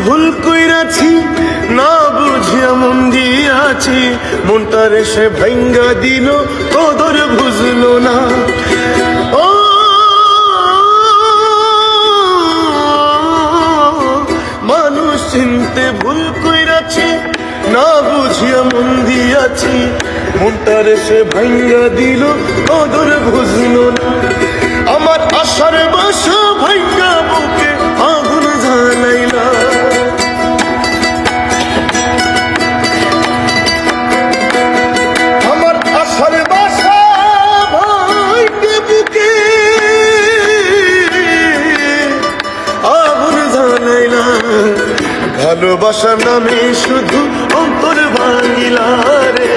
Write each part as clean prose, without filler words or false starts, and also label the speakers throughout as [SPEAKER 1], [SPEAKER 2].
[SPEAKER 1] ভুল কইরাছি না বুঝিয়া মন দিয়াছি, মনটারে সে ভাঙ্গা দিল কদর বুঝলো না। ও মানুষ চিনতে ভুল কইরাছি না বুঝিয়া মন দিয়াছি, মনটারে সে ভাঙ্গা দিল কদর বুঝলো না। আমার আশার বাসা ভাঙ্গা বুকে আগুন জ্বালাইলা, আমার আশার বাসা ভাঙ্গা বুকে আগুন জ্বালাইলা। ভালোবাসার নামে শুধু অন্তর ভাঙিলা রে,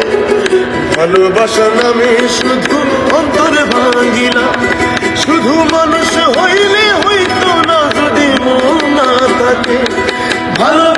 [SPEAKER 1] ভালোবাসার নামে শুধু অন্তর ভাঙিলা। শুধু মানুষ হইলে হইতো না যদি মন না থাকে, ভালো